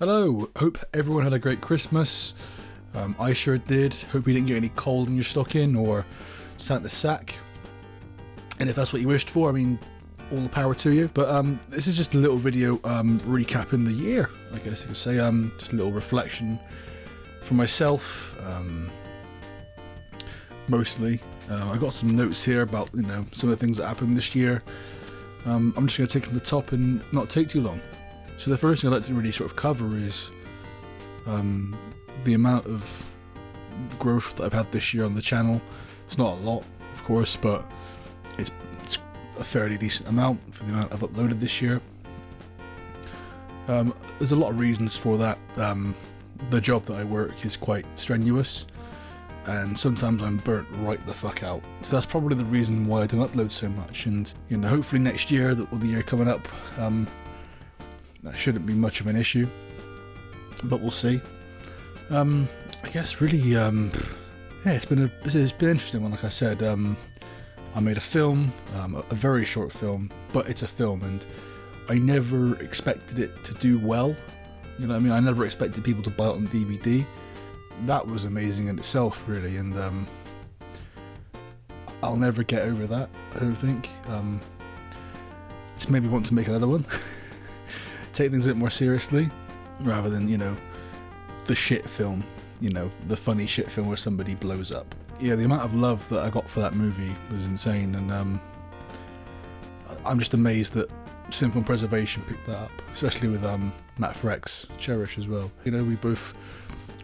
Hello, hope everyone had a great Christmas. I sure did. Hope you didn't get any coal in your stocking or Santa's sack. And if that's what you wished for, I mean, all the power to you. But this is just a little video recapping the year, I guess you could say. Just a little reflection for myself, mostly. I got some notes here about, some of the things that happened this year. I'm just going to take from the top and not take too long. So the first thing I'd like to really sort of cover is the amount of growth that I've had this year on the channel. It's not a lot, of course, but it's a fairly decent amount for the amount I've uploaded this year. There's a lot of reasons for that. The job that I work is quite strenuous, and sometimes I'm burnt right the fuck out. So that's probably the reason why I don't upload so much. And hopefully next year, or the year coming up, that shouldn't be much of an issue, but we'll see. I guess really, it's been an interesting one. Like I said, I made a film, a very short film, but it's a film, and I never expected it to do well. You know what I mean? I never expected people to buy it on DVD. That was amazing in itself, really, and I'll never get over that, I don't think. It's made me want to make another one. Take things a bit more seriously, rather than, the shit film, the funny shit film where somebody blows up. Yeah, the amount of love that I got for that movie was insane, and I'm just amazed that Simple Preservation picked that up, especially with Matt Freck's Cherish as well. We both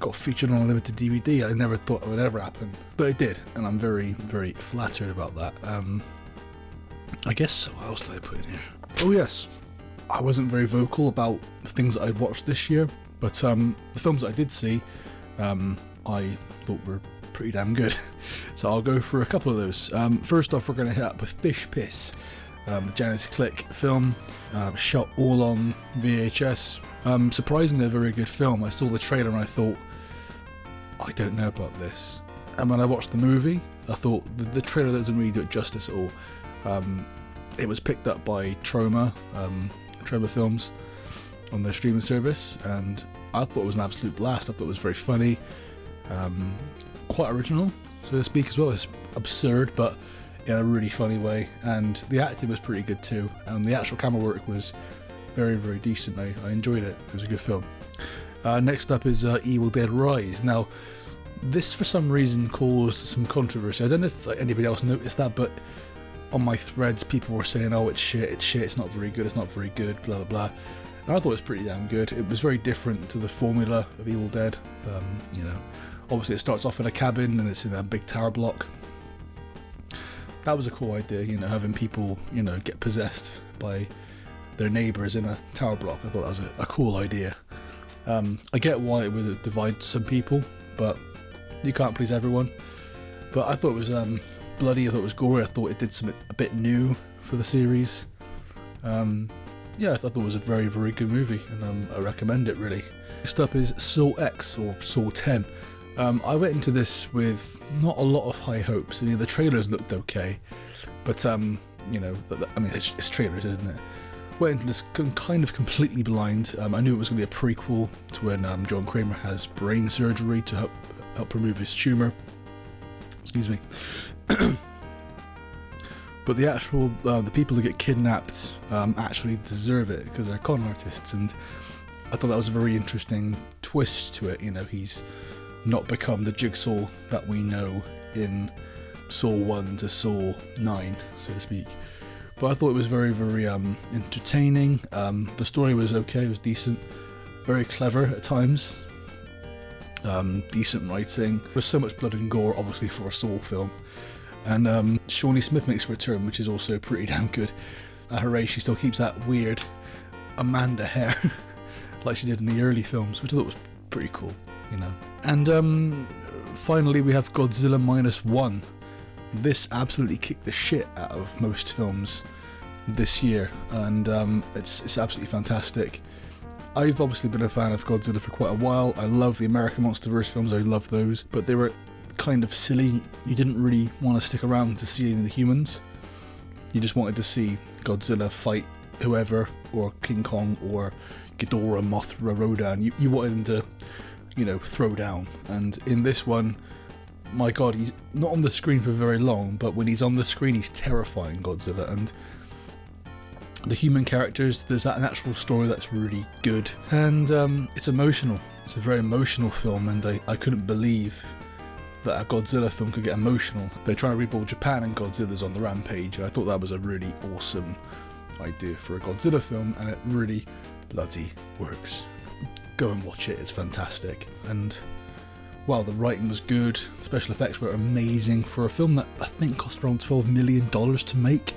got featured on a limited DVD. I never thought it would ever happen, but it did, and I'm very, very flattered about that. I guess, what else did I put in here? Oh yes, I wasn't very vocal about the things that I'd watched this year, but the films that I did see, I thought were pretty damn good. So I'll go for a couple of those. First off, we're going to hit up with Fish Piss, the Janice Click film, shot all on VHS. Surprisingly a very good film. I saw the trailer and I thought, I don't know about this. And when I watched the movie, I thought the trailer doesn't really do it justice at all. It was picked up by Troma Films on their streaming service, and I thought it was an absolute blast. I thought it was very funny, quite original, so to speak, as well. It's absurd, but in a really funny way, and the acting was pretty good too, and the actual camera work was very, very decent. I enjoyed it. It was a good film. Next up is Evil Dead Rise. Now, this for some reason caused some controversy. I don't know if anybody else noticed that, but on my threads people were saying, oh, it's shit, it's not very good, blah blah blah. And I thought it was pretty damn good. It was very different to the formula of Evil Dead. Obviously it starts off in a cabin and it's in a big tower block. That was a cool idea, having people, get possessed by their neighbours in a tower block. I thought that was a cool idea. I get why it would divide some people, but you can't please everyone. But I thought it was bloody, I thought it was gory, I thought it did something a bit new for the series. I thought it was a very, very good movie, and I recommend it, really. Next up is Saw X, or Saw 10. I went into this with not a lot of high hopes. The trailers looked okay, but it's trailers, isn't it? Went into this kind of completely blind. I knew it was going to be a prequel to when John Kramer has brain surgery to help remove his tumour. Excuse me. But the actual the people who get kidnapped actually deserve it because they're con artists, and I thought that was a very interesting twist to it. He's not become the Jigsaw that we know in Saw 1 to Saw 9, so to speak. But I thought it was very, very entertaining. The story was okay, it was decent, very clever at times, decent writing. There was so much blood and gore, obviously, for a Saw film. And Shawnee Smith makes a return, which is also pretty damn good. Hooray, she still keeps that weird Amanda hair, like she did in the early films, which I thought was pretty cool, And finally we have Godzilla -1. This absolutely kicked the shit out of most films this year, and it's absolutely fantastic. I've obviously been a fan of Godzilla for quite a while. I love the American Monsterverse films, I love those, but they were kind of silly. You didn't really want to stick around to see any of the humans. You just wanted to see Godzilla fight whoever, or King Kong, or Ghidorah, Mothra, Rodan. You wanted him to, throw down. And in this one, my God, he's not on the screen for very long, but when he's on the screen, he's terrifying, Godzilla. And the human characters, there's that natural story that's really good, and it's emotional. It's a very emotional film, and I couldn't believe that a Godzilla film could get emotional. They're trying to rebuild Japan, and Godzilla's on the rampage, and I thought that was a really awesome idea for a Godzilla film, and it really bloody works. Go and watch it, it's fantastic. And wow, the writing was good, special effects were amazing for a film that I think cost around $12 million to make.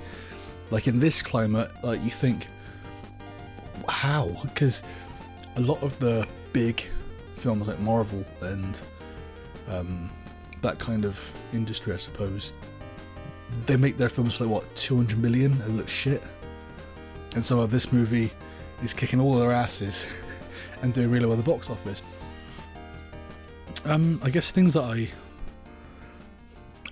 Like, in this climate, like, you think, how? Because a lot of the big films like Marvel and that kind of industry, I suppose, they make their films for like, what, 200 million? It looks shit. And so this movie is kicking all their asses and doing really well at the box office. I guess things that I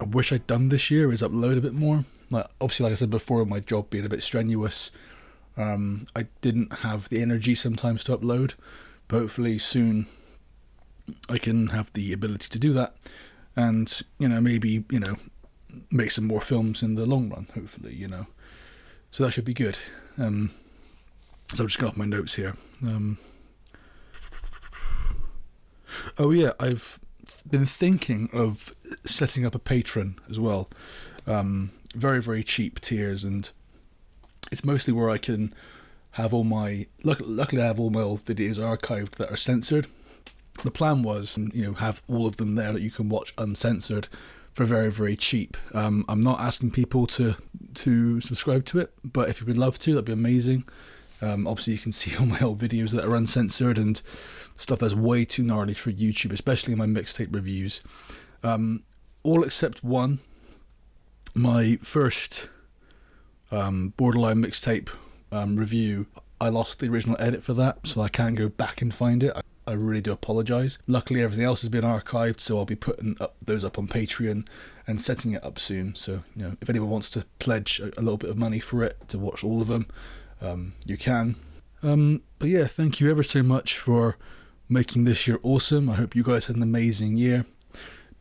wish I'd done this year is upload a bit more. Like, obviously, like I said before, my job being a bit strenuous, I didn't have the energy sometimes to upload, but hopefully soon I can have the ability to do that, and maybe make some more films in the long run, hopefully, so that should be good. So I'm just going off my notes here. Oh yeah, I've been thinking of setting up a Patreon as well. Very, very cheap tiers, and it's mostly where I can have all my... Luckily I have all my old videos archived that are censored. The plan was, have all of them there that you can watch uncensored for very, very cheap. I'm not asking people to subscribe to it, but if you would love to, that'd be amazing. Obviously you can see all my old videos that are uncensored and stuff that's way too gnarly for YouTube, especially my mixtape reviews. All except one. My first Borderline mixtape review, I lost the original edit for that, so I can't go back and find it. I really do apologise. Luckily everything else has been archived, so I'll be putting those up on Patreon and setting it up soon. So if anyone wants to pledge a little bit of money for it to watch all of them, you can. But yeah, thank you ever so much for making this year awesome. I hope you guys had an amazing year.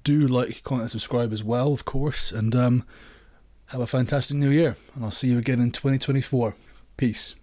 Do like, comment, and subscribe as well, of course, and have a fantastic new year, and I'll see you again in 2024. Peace.